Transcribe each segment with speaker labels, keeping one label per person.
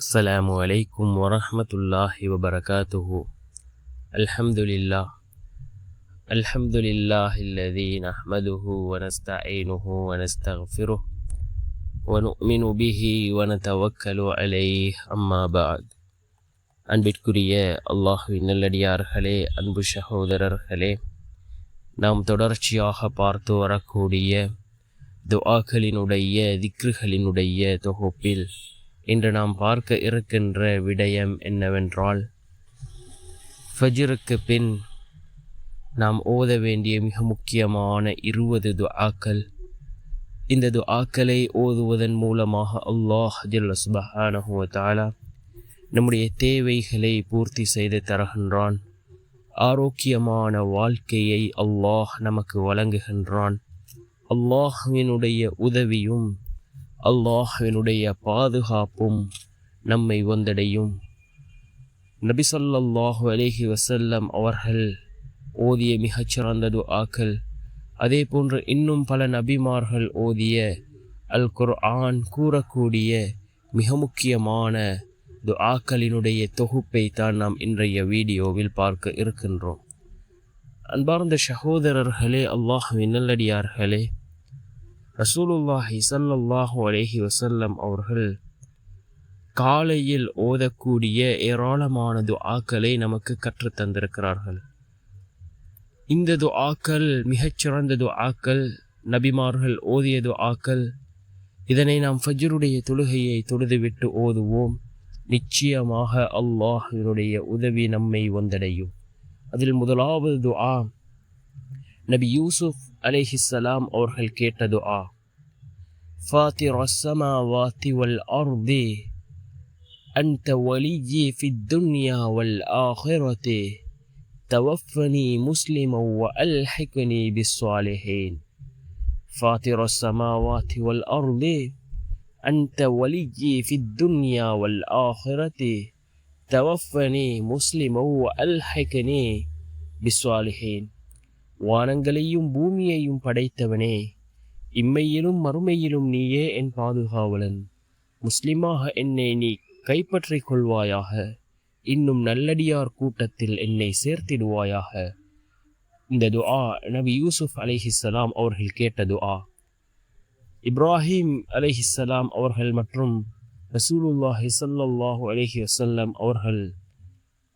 Speaker 1: السلام عليكم ورحمة الله وبركاته. الحمد لله الذي نحمده ونستعينه ونستغفره ونؤمن به ونتوكل عليه. أما بعد. அன்பிற்குரிய அல்லாஹ்வின் நல்லடியார்களே, அன்பு சகோதரர்களே, நாம் தொடர்ச்சியாக பார்த்து வரக்கூடிய துஆக்களினுடைய திக்ருகளினுடைய தொகுப்பில் இன்று நாம் பார்க்க இருக்கின்ற விடயம் என்னவென்றால், ஃபஜ்ருக்கு பின் நாம் ஓத வேண்டிய மிக முக்கியமான 20 துஆக்கள். இந்த துஆக்களை ஓதுவதன் மூலமாக அல்லாஹ் ஜல்ல சுப்ஹானஹு வ தஆலா நம்முடைய தேவைகளை பூர்த்தி செய்து தருகின்றான். ஆரோக்கியமான வாழ்க்கையை அல்லாஹ் நமக்கு வழங்குகின்றான். அல்லாஹ்வினுடைய உதவியும் அல்லாஹ்வினுடைய பாதுகாப்பும் நம்மை வந்தடையும். நபி ஸல்லல்லாஹு அலைஹி வஸல்லம் அவர்கள் ஓதிய மிகச்சிறந்த துஆக்கள், அதே போன்று இன்னும் பல நபிமார்கள் ஓதிய அல் குர்ஆன் கூறக்கூடிய மிக முக்கியமான துஆக்களினுடைய தொகுப்பை தான் நாம் இன்றைய வீடியோவில் பார்க்க இருக்கின்றோம். அன்பார்ந்த சகோதரர்களே, அல்லாஹ்வின் நல்லடியார்களே, ரசூலுல்லாஹி ஸல்லல்லாஹு அலைஹி வஸல்லம் அவர்கள் காலையில் ஓதக்கூடிய ஏராளமான துஆக்களை நமக்கு கற்றுத் தந்திருக்கிறார்கள். இந்த துஆக்கள் மிகச்சிறந்த துஆக்கள், நபிமார்கள் ஓதிய துஆக்கள். இதனை நாம் ஃபஜ்ருடைய தொழுகையை தொழுதுவிட்டு ஓதுவோம். நிச்சயமாக அல்லாஹ்வினுடைய உதவி நம்மை வந்தடையும். அதில் முதலாவது துஆ நபி யூசுப் அலைஹிஸ்ஸலாம் அவர்கள் கேட்ட துஆ. ஃபாத்திரஸ் ஸமாவாத்தி வல் அர்தி அன்த வலியி ஃபித் துன்யா வல் ஆখিরাতি தவஃபனி முஸ்லிமன் வ அல்ஹிக்னி பிஸ்ஸாலிஹீன். ஃபாத்திரஸ் ஸமாவாத்தி வல் அர்தி அன்த வலியி ஃபித் துன்யா வல் ஆখিরাতি தவஃபனி முஸ்லிமன் வ அல்ஹிக்னி பிஸ்ஸாலிஹீன். வானங்களையும் பூமியையும் படைத்தவனே, இம்மையிலும் மறுமையிலும் நீயே என் பாதுகாவலன். முஸ்லிமாக என்னை நீ கைப்பற்றிக் கொள்வாயாக. இன்னும் நல்லடியார் கூட்டத்தில் என்னை சேர்த்திடுவாயாக. இந்த துஆ நபி யூசுப் அலைஹிஸ்ஸலாம் அவர்கள் கேட்ட துஆ. இப்ராஹிம் அலைஹிஸ்ஸலாம் அவர்கள் மற்றும் ரசூலுல்லாஹி ஸல்லல்லாஹு அலைஹி வஸல்லம் அவர்கள்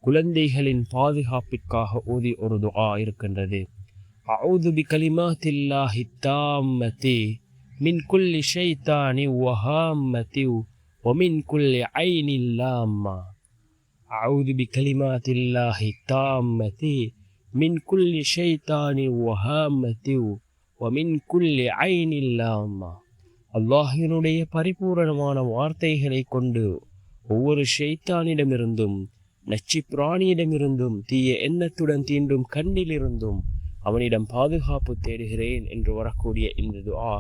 Speaker 1: குழந்தைகளின் பாதுகாப்பிற்காக ஓதி ஒரு துஆ இருக்கின்றது. அஊது பிகலிமாத்தில்லாஹி தாம்மதி மின் குல்லி ஷைத்தானி வஹாம்மதி வமின் குல்லி ஐனின் லாம்மா. அஊது பிகலிமாத்தில்லாஹி தாம்மதி மின் குல்லி ஷைத்தானி வஹாம்மதி வமின் குல்லி ஐனின் லாம்மா. அல்லாஹ்வினுடைய பரிபூரணமான வார்த்தைகளை கொண்டு ஒவ்வொரு ஷைத்தானிடமிருந்தும், நச்சு பிராணியிடமிருந்தும், தீய எண்ணத்துடன் தீண்டும் கண்ணிலிருந்தும் அவனிடம் பாதுகாப்பு தேடுகிறேன் என்று வரக்கூடிய இந்த துஆ.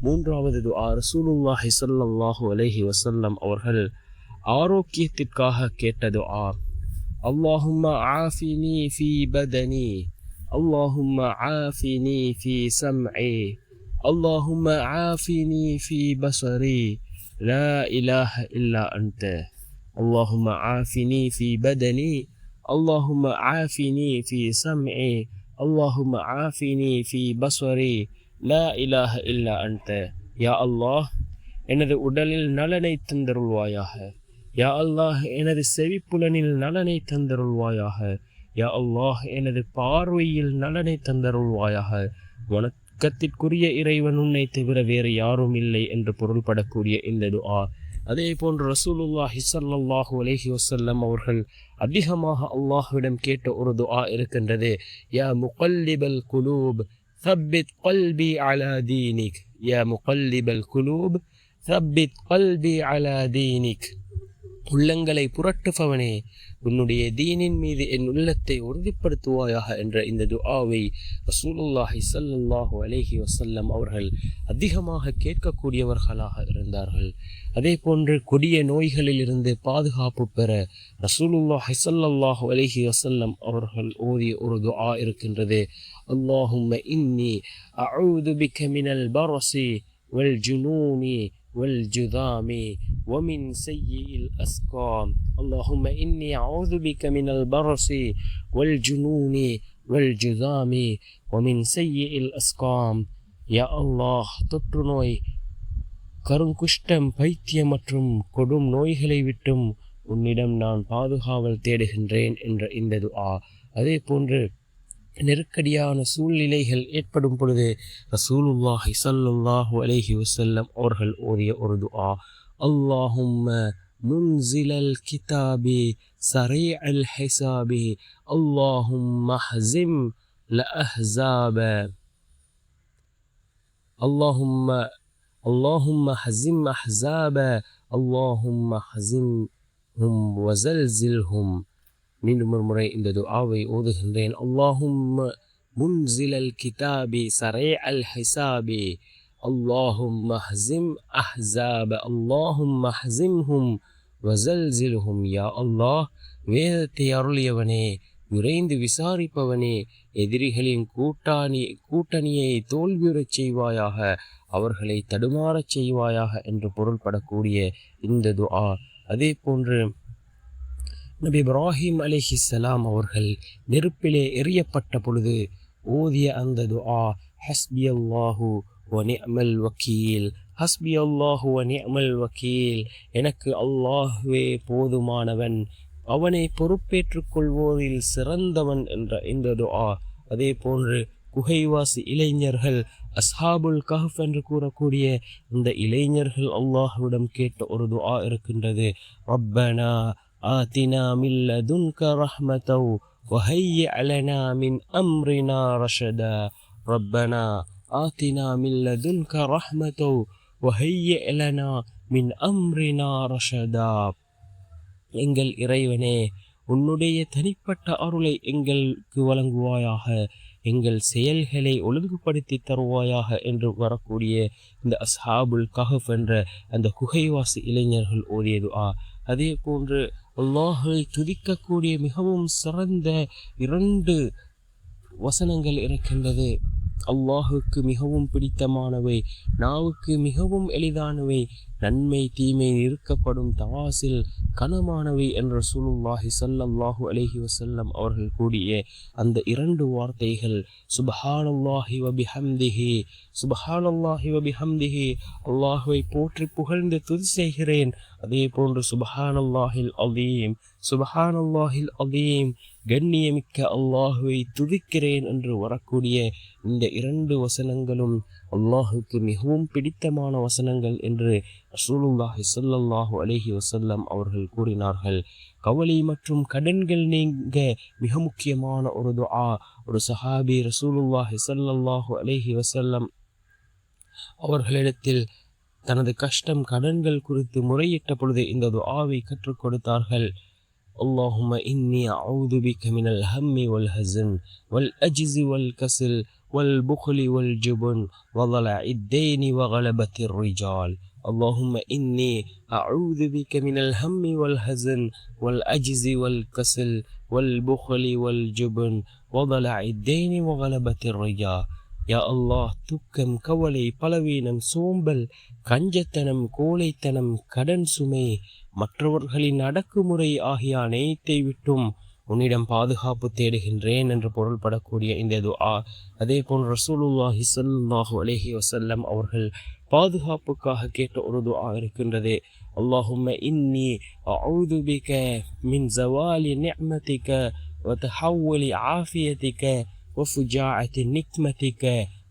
Speaker 1: மூன்றாவது துஆ ரசூலுல்லாஹி ஸல்லல்லாஹு அலைஹி வஸல்லம் அவர்கள் ஆரோக்கியத்திற்காக கேட்ட துஆ. அல்லாஹும்ம ஆஃபினி ஃபீ பதனி, அல்லாஹும்ம ஆஃபினி ஃபீ சம்இ, அல்லாஹும்ம ஆஃபினி ஃபீ பஸரி, லா இலாஹ இல்லா அன்த. اللهم عافني في بدني، اللهم عافني في سمعي، اللهم عافني في بصري، لا إله إلا أنت. யா அல்லாஹ், எனது உடலில் நலனை தந்தருள்வாயாக. யா அல்லாஹ், எனது செவிப்புலனில் நலனை தந்தருள்வாயாக. யா அல்லாஹ், எனது பார்வையில் நலனை தந்தருள்வாயாக. வணக்கத்திற்குரிய இறைவன் உன்னை தவிர வேறு யாரும் இல்லை என்று பொருள்படக்கூடிய இந்த துஆ. அதே போன்று ரசூலுல்லாஹி ஸல்லல்லாஹு அலைஹி வஸல்லம் அவர்கள் அதிகமாக அல்லாஹ்விடம் கேட்ட ஒரு துஆ இருக்கின்றது. யா முகல்லிபல் குலூப் ثبت قلبي على دينك، يا مقلب القلوب ثبت قلبي على دينك. உள்ளங்களை புரட்டுபவனே, உன்னுடைய தீனின் மீது என் உள்ளத்தை உறுதிப்படுத்துவாயாக என்ற இந்த துஆவை ரசூலுல்லாஹி ஸல்லல்லாஹு அலைஹி வஸல்லம் அவர்கள் அதிகமாக கேட்கக்கூடியவர்களாக இருந்தார்கள். அதே போன்று கொடிய நோய்களில் இருந்து பாதுகாப்பு பெற ரசூலுல்லாஹி ஸல்லல்லாஹு அலைஹி வஸல்லம் அவர்கள் ஓதிய ஒரு துஆ இருக்கின்றது. அல்லாஹும்ம இன்னி அஊது பிக மினல் பரஸி வல் ஜுனூனி والجذام ومن سيء الأسقام اللهم إني أعوذ بك من البرص والجنون والجذام ومن سيء الأسقام யா அல்லாஹ் தொற்று நோய் கருங்குஷ்டம் பைத்தியம் மற்றும் கொடும் நோய்களை விட்டும் உன்னிடம் நான் பாதுகாவல் தேடுகின்றேன் என்ற இந்த துஆ. அதே போன்று நெருக்கடியான சூழ்நிலைகள் ஏற்படும் பொழுது ரசூலுல்லாஹி ஸல்லல்லாஹு அலைஹி வஸல்லம் அவர்கள் ஓதிய ஒரு துஆ, அல்லாஹும்ம முன்சிலல் கிதாபி சரீஅல் ஹிசாபி அல்லாஹும்ம ஹஸிம் லஅஹ்ஸாப اللهم هزم أحزاب اللهم هزمهم وزلزلهم. மீண்டும் ஒரு முறை இந்த துஆவை ஓதுகின்றேன். அல்லாஹும்ம முன்சிலல் கிதாபி சரீஅல் ஹிசாபி அல்லாஹும்ம ஹஸிம் அஹ்ஸாப அல்லாஹும்ம ஹஸிம்ஹும் வஸல்ஸில்ஹும். யா அல்லாஹ், வேதத்தை அருளியவனே, விரைந்து விசாரிப்பவனே, எதிரிகளின் கூட்டணியை தோல்வியுறச் செய்வாயாக, அவர்களை தடுமாறச் செய்வாயாக என்று பொருள்படக்கூடிய இந்த துஆ. அதே போன்று நபி இப்ராஹிம் அலைஹிஸ்ஸலாம் அவர்கள் நெருப்பிலே எரியப்பட்ட பொழுது ஓதிய அந்த துஆ, ஹஸ்பி அல்லாஹு வ நிஅமல் வக்கீல் ஹஸ்பி அல்லாஹு வ நிஅமல் வக்கீல், எனக்கு அல்லாஹ்வே போதுமானவன், அவனை பொறுப்பேற்றுக் கொள்வோரில் சிறந்தவன் என்ற இந்த துஆ. அதே போன்று குகைவாசி இளைஞர்கள், அஸ்ஹாபுல் கஹ்ஃப் என்று கூறக்கூடிய இந்த இளைஞர்கள் அல்லாஹ்விடம் கேட்ட ஒரு துஆ இருக்கின்றது. ரப்பனா ஆத்தினா மின் லதுன்க ரஹ்மத்தவ் வஹய்யிஅ லனா மின் அம்ரினா ரஷதா ரப்பனா ஆத்தினா மின் லதுன்க ரஹ்மத்தவ் வஹய்யிஅ லனா மின் அம்ரினா ரஷதா. எங்கள் இறைவனே, உன்னுடைய தனிப்பட்ட அருளை எங்களுக்கு வழங்குவாயாக, எங்கள் செயல்களை ஒழுங்குபடுத்தி தருவாயாக என்று வரக்கூடிய இந்த அஸ்ஹாபுல் கஹஃப் என்ற அந்த குகைவாசி இளைஞர்கள் ஓதிய துஆ. அதே போன்று அல்லாஹை துதிக்கக்கூடிய மிகவும் சிறந்த 2 வசனங்கள் இருக்கின்றது. அல்லாஹுக்கு மிகவும் பிடித்தமானவை, நாவுக்கு மிகவும் எளிதானவை, நன்மை தீமை நிறுக்கப்படும் தவாசில் கனமானவை என்ற ரசூலுல்லாஹி ஸல்லல்லாஹு அலைஹி வஸல்லம் அவர்கள் கூடிய அந்த 2 வார்த்தைகள் சுப்ஹானல்லாஹி வ பிஹம்திஹி சுப்ஹானல்லாஹி வ பிஹம்திஹி, அல்லாஹ்வை போற்றி புகழ்ந்து துதி செய்கிறேன். அதே போன்று சுப்ஹானல்லாஹில் அதீம் சுப்ஹானல்லாஹில் அதீம், கண்ணியமிக்க அல்லாஹுவை துதிக்கிறேன் என்று வரக்கூடிய இந்த 2 வசனங்களும் அல்லாஹுக்கு மிகவும் பிடித்தமான வசனங்கள் என்று ரசூலுல்லாஹி ஸல்லல்லாஹு அலைஹி வஸல்லம் அவர்கள் கூறினார்கள். கவலை மற்றும் கடன்கள் நீங்க மிக முக்கியமான ஒரு துஆ. ஒரு சஹாபி ரசூலுல்லாஹி ஸல்லல்லாஹு அலைஹி வஸல்லம் அவர்களிடத்தில் தனது கஷ்டம் கடன்கள் குறித்து முறையிட்ட பொழுது இந்த துஆவை கற்றுக் கொடுத்தார்கள். اللهم إني أعوذ بك من الهم والحزن والعجز والكسل والبخل والجبن وضلع الدين وغلبة الرجال. اللهم إني أعوذ بك من الهم والحزن والعجز والكسل والبخل والجبن وضلع الدين وغلبة الرجال. யா அல்லாஹ், துக்கம், கவலை, பலவீனம், சோம்பல், கஞ்சத்தனம், கோழைத்தனம், கடன் சுமை, மற்றவர்களின் அடக்குமுறை ஆகிய அனைத்தை விட்டும் உன்னிடம் பாதுகாப்பு தேடுகின்றேன் என்று பொருள்படக்கூடிய இந்த துஆ. அதே போன்று ரசூலுல்லாஹி ஸல்லல்லாஹு அலைஹி வஸல்லம் அவர்கள் பாதுகாப்புக்காக கேட்ட ஒரு துஆ இருக்கின்றது. அல்லாஹும்ம இன்னி அஊது பிக மின் ஜவாலி நிஅமதிக வ தஹவ்வுலி ஆஃபியதிக وفجاعة نقمتك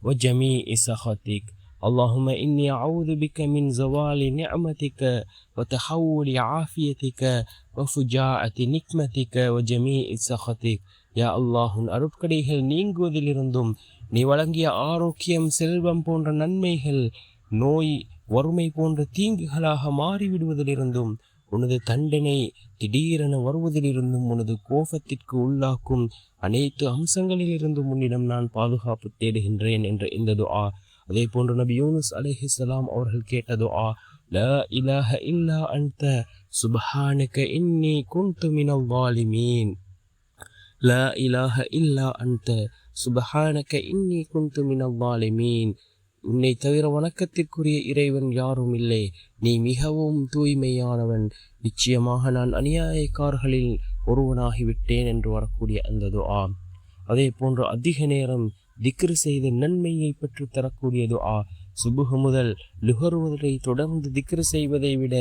Speaker 1: وجميع سخطك. اللهم إني أعوذ بك من زوال نعمتك وتحول عافيتك وفجاعة نقمتك وجميع سخطك. யா அல்லாஹ், உன் அருட்கடைகள் நீங்குவதிலிருந்தும், நீ வழங்கிய ஆரோக்கியம், செல்வம் போன்ற நன்மைகள் நோய் வறுமை போன்ற தீங்குகளாக மாறிவிடுவதிலிருந்தும், உனது தண்டனை திடீரென வருவதிலிருந்தும், உனது கோபத்திற்கு உள்ளாக்கும் அனைத்து அம்சங்களிலிருந்தும் உன்னிடம் நான் பாதுகாப்பு தேடுகின்றேன் என்ற இந்த துஆ. அதே போன்று நபி யூனுஸ் அலைஹிஸ்ஸலாம் அவர்கள் கேட்ட துஆ, லா இலாஹ இல்லா அன்த சுப்ஹானக இன்னி குன்து மினல் ஸாலிமீன். லா இலாஹ இல்லா அன்த சுப்ஹானக இன்னி குன்து மினல் ஸாலிமீன். உன்னை தவிர வணக்கத்திற்குரிய இறைவன் யாரும் இல்லை, நீ மிகவும் தூய்மையானவன், நிச்சயமாக நான் அநியாயக்காரர்களில் ஒருவனாகிவிட்டேன் என்று வரக்கூடிய அந்த துஆ. அதே போன்று அதிக நேரம் திக்ர் செய்து நன்மையை பெற்று தரக்கூடிய துஆ. சுபுஹ் முதல் லுஹர் வரை தொடர்ந்து திக்ர் செய்வதை விட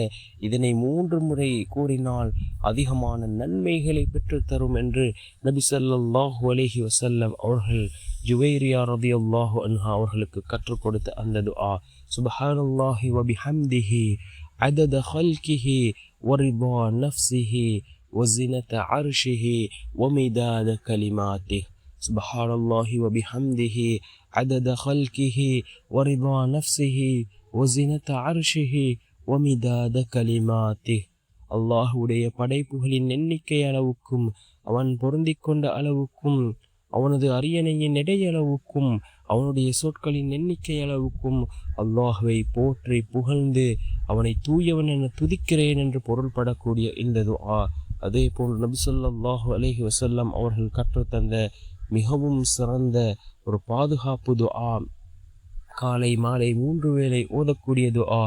Speaker 1: இதனை 3 முறை கூறினால் அதிகமான நன்மைகளை பெற்றுத்தரும் என்று நபி ஸல்லல்லாஹு அலைஹி வஸல்லம் அவர்கள் ஜுவைரியா ரலியல்லாஹு அன்ஹா அவர்களுக்கு கற்றுக் கொடுத்த அந்த துஆ. சுப்ஹானல்லாஹி வ பிஹம்திஹி அதத ஹல்கிஹி வ ரிதா நஃப்ஸிஹி வ ஸினத அர்ஷிஹி வ மிதாத கலிமாத்திஹி. சுப்ஹானல்லாஹி வ பிஹம்திஹி அதத ஹல்கிஹி வ ரிதா நஃப்ஸிஹி வ ஸினத அர்ஷிஹி வ மிதாத கலிமாத்திஹி. அல்லாஹ்வுடைய படைப்புகளின் எண்ணிக்கை அளவுக்கும் அவன் பொருந்திக் கொண்ட அளவுக்கும் அவனது அரியணையின் எடையளவுக்கும் அவனுடைய சொற்களின் எண்ணிக்கை அளவுக்கும் அல்லாஹ்வை போற்றி புகழ்ந்து அவனை தூயவன் என துதிக்கிறேன் என்று பொருள்படக்கூடிய இந்த துஆ. அதே போன்று நபி ஸல்லல்லாஹு அலைஹி வஸல்லம் அவர்கள் கற்றுத்தந்த மிகவும் சிறந்த ஒரு பாதுகாப்பு துஆ, காலை மாலை 3 வேளை ஓதக்கூடிய துஆ.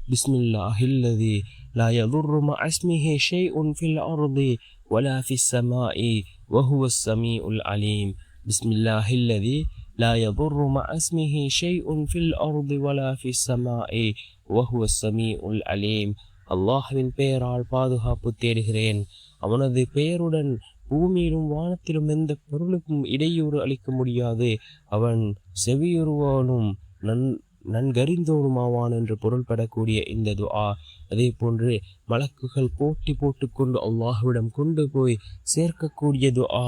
Speaker 1: பிஸ்மில்லாஹில்லதி லா யதுர்ரு மஅஸ்மிஹி ஷைஉன் ஃபில் அர்தி வலா ஃபிஸ் ஸமாஇ வஹுவஸ் ஸமீஉல் அலீம். பிஸ்மில்லாஹில்லதி லா யதுர்ரு மஅஸ்மிஹி ஷைஉன் ஃபில் அர்தி வலா ஃபிஸ் ஸமாஇ வஹுவஸ் ஸமீஉல் அலீம். அல்லாஹ்வின் பெயரால் பாதுகாப்பு தேடுகிறேன், அவனது பெயருடன் பூமியிலும் வானத்திலும் எந்த பொருளுக்கும் இடையூறு அளிக்க முடியாது, அவன் செவியுறுவானும் நன்கறிந்தோனுமாவான் என்று பொருள்படக்கூடிய இந்த துஆ. அதே போன்று மலக்குகள் போட்டி போட்டுக்கொண்டு அல்லாஹ்விடம் கொண்டு போய் சேர்க்கக்கூடிய துஆ.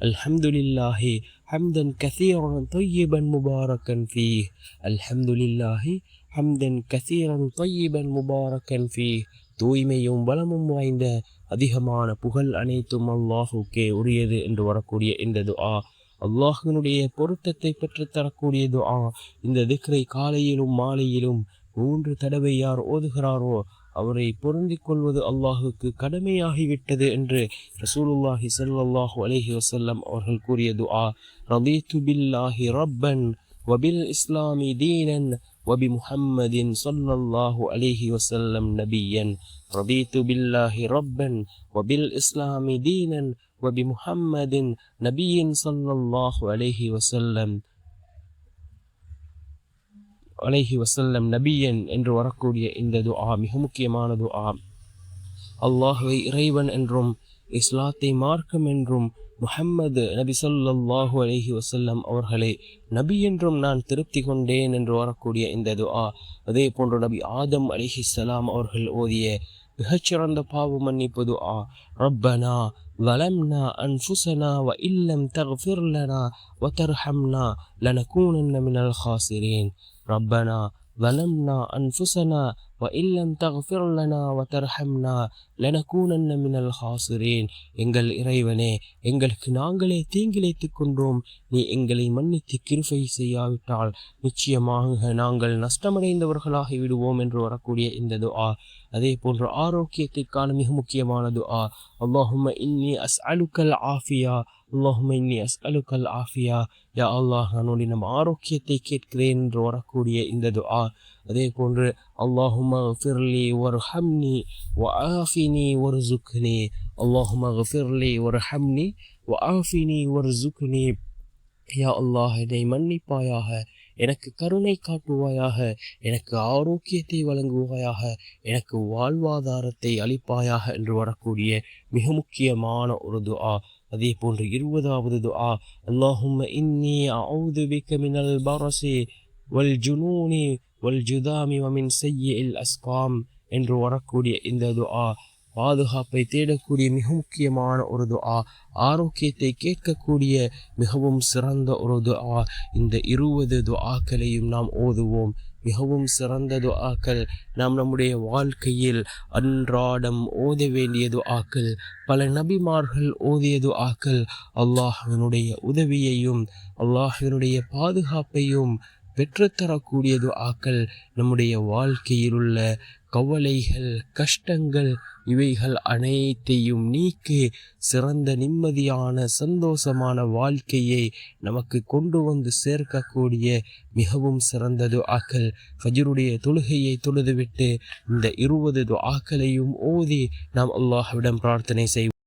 Speaker 1: அல்ஹம்துலில்லாஹி ஹம்தன் கஸீரன் தய்யிபன் முபாரக்கன் ஃபீஹ். அல்ஹம்துலில்லாஹி ஹம்தன் கஸீரன் தய்யிபன் முபாரக்கன் ஃபீஹ். தூய்மையும் பலமும் வாய்ந்த அதிகமான புகழ் அனைத்தும் அல்லாஹுக்கே உரியது என்று வரக்கூடிய இந்த துஆ. அல்லாஹ்வினுடைய பொருத்தத்தை பெற்று தரக்கூடிய துஆ. இந்த திக்ரை காலையிலும் மாலையிலும் 3 தடவை யார் ஓதுகிறாரோ அவரை பொருந்திக் கொள்வது அல்லாஹுக்கு கடமையாகிவிட்டது என்று ரசூலுல்லாஹி ஸல்லல்லாஹு அலைஹி வஸல்லம் அவர்கள் கூறிய துஆ. ரதீது பில்லாஹி ரப்பன் வ பில் இஸ்லாமி தீனன் வ பி முஹம்மதின் ஸல்லல்லாஹு அலைஹி வஸல்லம் நபியன். ரதீது பில்லாஹி ரப்பன் வ பில் இஸ்லாமி தீனன் வ பி முஹம்மதின் நபியின் ஸல்லல்லாஹு அலைஹி வஸல்லம் நபியன் என்று வரக்கூடிய இந்த துஆ மிக முக்கியமான துஆ. அல்லாஹ்வை இறைவன் என்றும் இஸ்லாத்தை மார்க்கம் என்றும் முஹம்மது நபி ஸல்லல்லாஹு அலைஹி வஸல்லம் அவர்களை நபி என்றும் நான் திருப்தி கொண்டேன் என்று வரக்கூடிய இந்த துஆ. அதே போன்று நபி ஆதம் அலைஹிஸ்ஸலாம் அவர்கள் ஓதிய மிகச்சிறந்த பாவ மன்னிப்பு துஆ. ரப்பனா ظلمنا أنفسنا وإن لم تغفر لنا وترحمنا لنكونن من الخاسرين. ربنا ظلمنا أنفسنا وإن لم تغفر لنا وترحمنا لنكونن من الخاسرين. எங்கள் இறைவனே, எங்களுக்கு நாங்களே தீங்கிழைத்துக் கொண்டோம், நீ எங்களை மன்னித்து கிருபை செய்யாவிட்டால் நிச்சயமாக நாங்கள் நஷ்டமடைந்தவர்களாகி விடுவோம் என்று வரக்கூடிய இந்த துஆ. அதே போன்று ஆரோக்கியத்திற்கான மிக முக்கியமான துஆ. அல்லாஹும்ம இன்னி அஸ்அலுக்கல் ஆஃபியா, அல்லாஹும்ம இன்னி அஸ்அலுக்கல் ஆஃபியா. யா அல்லாஹ், நான் உன்னிடம் ஆரோக்கியத்தை கேட்கிறேன் என்று வரக்கூடிய இந்த துஆ. அதே போன்று அல்லாஹும்ம ஃபிர்லி வர்ஹம்னி வஆஃபினி வர்சுக்னி. அல்லாஹும்ம ஃபிர்லி வர்ஹம்னி வஆஃபினி வர்சுக்னி. யா அல்லாஹ், என்னை மன்னிப்பாயாக, எனக்கு கருணை காட்டுவாயாக, எனக்கு ஆரோக்கியத்தை வழங்குவாயாக, எனக்கு வாழ்வாதாரத்தை அளிப்பாயாக என்று வரக்கூடிய மிக முக்கியமான ஒரு துஆ. அதே போன்று 20வது துஆ. அல்லாஹும்ம இன்னி அஊது பிக மினல் பரஸி வல் ஜுனூனி வல் ஜுதாமி வ மின் ஸய்யிஇல் அஸ்காம் என்று வரக்கூடிய இந்த துஆ. பாதுகாப்பை தேடக்கூடிய மிக முக்கியமான ஒரு துஆ, ஆரோக்கியத்தை கேட்கக்கூடிய மிகவும் சிறந்த ஒரு துஆ. இந்த 20 துஆக்களையும் நாம் ஓதுவோம். மிகவும் சிறந்த துஆக்கள், நாம் நம்முடைய வாழ்க்கையில் அன்றாடம் ஓத வேண்டிய துஆக்கள், பல நபிமார்கள் ஓதிய துஆக்கள். அல்லாஹ்வினுடைய உதவியையும் அல்லாஹ்வினுடைய பாதுகாப்பையும் பெற்றுத்தரக்கூடிய துஆக்கள் நம்முடைய வாழ்க்கையில் உள்ள கவலைகள், கஷ்டங்கள் இவைகள் அனைத்தையும் நீக்கி சிறந்த நிம்மதியான சந்தோஷமான வாழ்க்கையை நமக்கு கொண்டு வந்து சேர்க்கக்கூடிய மிகவும் சிறந்த துஆக்கள். ஃபஜ்ருடைய தொழுகையை தொழுதுவிட்டு இந்த 20 துஆக்களையும் ஓதி நாம் அல்லாஹ்விடம் பிரார்த்தனை செய்வோம்.